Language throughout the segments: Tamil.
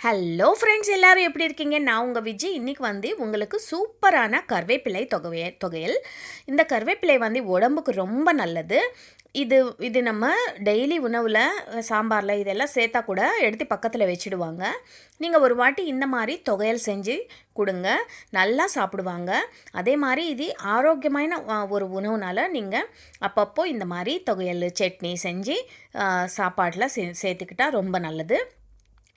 ஹலோ ஃப்ரெண்ட்ஸ், எல்லோரும் எப்படி இருக்கீங்க? நான் உங்கள் விஜய். இன்றைக்கி உங்களுக்கு சூப்பரான கருவேப்பிலை தொகையல். இந்த கருவேப்பிலை உடம்புக்கு ரொம்ப நல்லது. இது நம்ம டெய்லி உணவில், சாம்பாரில் இதெல்லாம் சேர்த்தா கூட எடுத்து பக்கத்தில் வச்சுடுவாங்க. நீங்கள் ஒரு வாட்டி இந்த மாதிரி தொகையல் செஞ்சு கொடுங்க, நல்லா சாப்பிடுவாங்க. அதே மாதிரி இது ஆரோக்கியமான ஒரு உணவுனால் நீங்கள் அப்பப்போ இந்த மாதிரி தொகையல் சட்னி செஞ்சு சாப்பாட்டில் சேர்த்துக்கிட்டால் ரொம்ப நல்லது.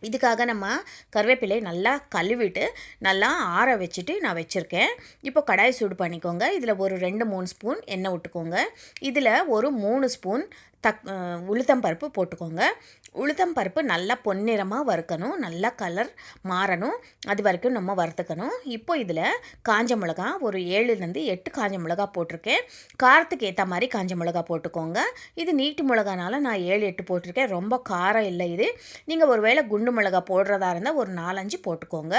இதுக்காக நம்ம கருவேப்பிலை நல்லா கழுவிட்டு நல்லா ஆற வச்சுட்டு நான் வச்சுருக்கேன். இப்போ கடாய் சூடு பண்ணிக்கோங்க. இதில் ஒரு 2-3 ஸ்பூன் எண்ணெய் விட்டுக்கோங்க. இதில் ஒரு 3 ஸ்பூன் உளுத்தம் பருப்பு போட்டுக்கோங்க. உளுத்தம் பருப்பு நல்லா பொன்னிறமாக வறுக்கணும், நல்லா கலர் மாறணும், அது வரைக்கும் நம்ம வறுத்துக்கணும். இப்போ இதில் காஞ்ச மிளகா ஒரு 7-8 காஞ்ச மிளகா போட்டிருக்கேன். காரத்துக்கு ஏற்ற மாதிரி காஞ்ச மிளகா போட்டுக்கோங்க. இது நீட்டு மிளகானால நான் 7-8 போட்டிருக்கேன். ரொம்ப காரம் இல்லை இது. நீங்கள் ஒரு வேளை குண்டு மிளகா போடுறதா இருந்தால் ஒரு 4-5 போட்டுக்கோங்க.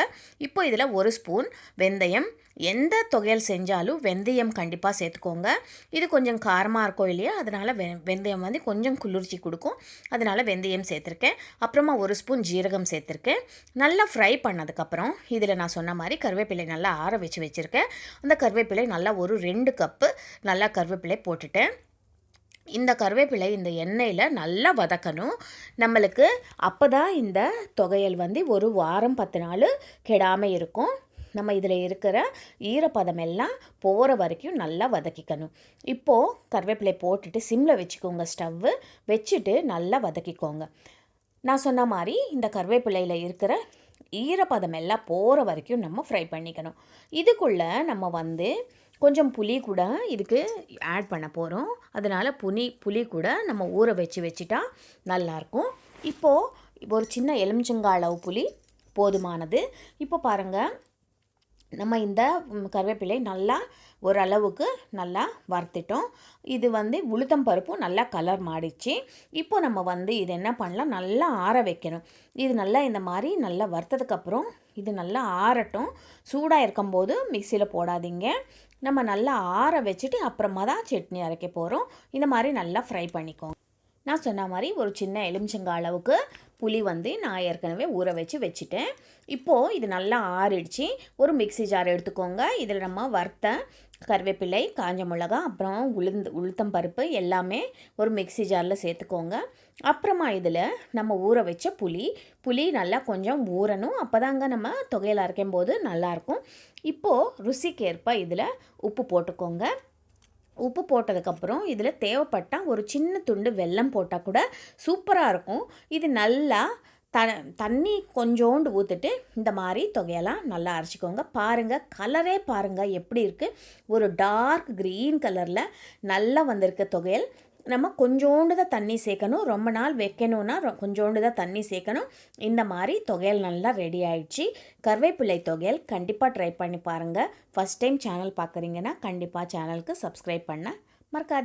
இப்போ இதில் 1 ஸ்பூன் வெந்தயம். எந்த தொகையல் செஞ்சாலும் வெந்தயம் கண்டிப்பாக சேர்த்துக்கோங்க. இது கொஞ்சம் காரமாக இருக்கும் இல்லையா, அதனால் வெந்தயம் கொஞ்சம் குளிர்ச்சி கொடுக்கும். அதனால் வெந்தயம் சேர்த்துருக்கேன். அப்புறமா 1 ஸ்பூன் ஜீரகம் சேர்த்துருக்கேன். நல்லா ஃப்ரை பண்ணதுக்கப்புறம் இதில் நான் சொன்ன மாதிரி கருவேப்பிலை நல்லா ஆற வச்சுருக்கேன். அந்த கருவேப்பிலை நல்லா ஒரு 2 கப்பு நல்லா கருவேப்பிலை போட்டுட்டேன். இந்த கருவேப்பிலை இந்த எண்ணெயில் நல்லா வதக்கணும் நம்மளுக்கு. அப்போ தான் இந்த தொகையல் ஒரு வாரம் 10 நாள் கெடாமல் இருக்கும். நம்ம இதில் இருக்கிற ஈரப்பதம் எல்லாம் போகிற வரைக்கும் நல்லா வதக்கிக்கணும். இப்போது கருவேப்பிலை போட்டுட்டு சிம்மில் வச்சுக்கோங்க. ஸ்டவ்வு வச்சுட்டு நல்லா வதக்கிக்கோங்க. நான் சொன்ன மாதிரி இந்த கருவேப்பிலையில் இருக்கிற ஈரப்பதம் எல்லாம் போகிற வரைக்கும் நம்ம ஃப்ரை பண்ணிக்கணும். இதுக்குள்ளே நம்ம கொஞ்சம் புளி கூட இதுக்கு ஆட் பண்ண போகிறோம். அதனால் புளி கூட நம்ம ஊற வச்சுட்டா நல்லாயிருக்கும். இப்போது ஒரு சின்ன எலுமிச்சங்காய் அளவு புளி போதுமானது. இப்போ பாருங்கள், நம்ம இந்த கருவேப்பிலை நல்லா ஓரளவுக்கு நல்லா வறுத்துட்டோம். இது உளுத்தம் பருப்பும் நல்லா கலர் மாறிடுச்சு. இப்போ நம்ம இது என்ன பண்ணலாம், நல்லா ஆற வைக்கணும். இது நல்லா இந்த மாதிரி நல்லா வறுத்ததுக்கப்புறம் இது நல்லா ஆறட்டும். சூடாக இருக்கும்போது மிக்சியில் போடாதீங்க. நம்ம நல்லா ஆற வச்சுட்டு அப்புறமா தான் சட்னி அரைக்க போகிறோம். இந்த மாதிரி நல்லா ஃப்ரை பண்ணிக்கோங்க. நான் சொன்ன மாதிரி ஒரு சின்ன எலுமிச்சங்காய் அளவுக்கு புளி நான் ஏற்கனவே ஊற வச்சுட்டேன். இப்போது இது நல்லா ஆறிடுச்சு. ஒரு மிக்ஸி ஜார் எடுத்துக்கோங்க. இதில் நம்ம வறுத்த கருவேப்பிலை, காஞ்ச மிளகா, அப்புறம் உளுத்தம் பருப்பு எல்லாமே ஒரு மிக்ஸி ஜாரில் சேர்த்துக்கோங்க. அப்புறமா இதில் நம்ம ஊற வச்ச புளி நல்லா கொஞ்சம் ஊறணும். அப்போ தாங்க நம்ம தொகையில் அரைக்கும் போது நல்லாயிருக்கும். இப்போது ருசிக்கேற்ப இதில் உப்பு போட்டுக்கோங்க. உப்பு போட்டதுக்கப்புறம் இதில் தேவைப்பட்டால் ஒரு சின்ன துண்டு வெல்லம் போட்டால் கூட சூப்பராக இருக்கும். இது நல்லா தண்ணி கொஞ்சோண்டு ஊற்றிட்டு இந்த மாதிரி தொகையெல்லாம் நல்லா அரைச்சிக்கோங்க. பாருங்கள், கலரே பாருங்கள் எப்படி இருக்குது. ஒரு டார்க் க்ரீன் கலரில் நல்லா வந்திருக்க தொகையல். நம்ம கொஞ்சோண்டு தான் தண்ணி சேர்க்கணும். ரொம்ப நாள் வைக்கணுன்னா கொஞ்சோண்டு தான் தண்ணி சேர்க்கணும். இந்த மாதிரி தொகையல் நல்லா ரெடி ஆகிடுச்சு. கருவேப்பிலை தொகையல் கண்டிப்பாக ட்ரை பண்ணி பாருங்கள். ஃபஸ்ட் டைம் சேனல் பார்க்குறீங்கன்னா கண்டிப்பாக சேனலுக்கு சப்ஸ்கிரைப் பண்ண மறக்காது.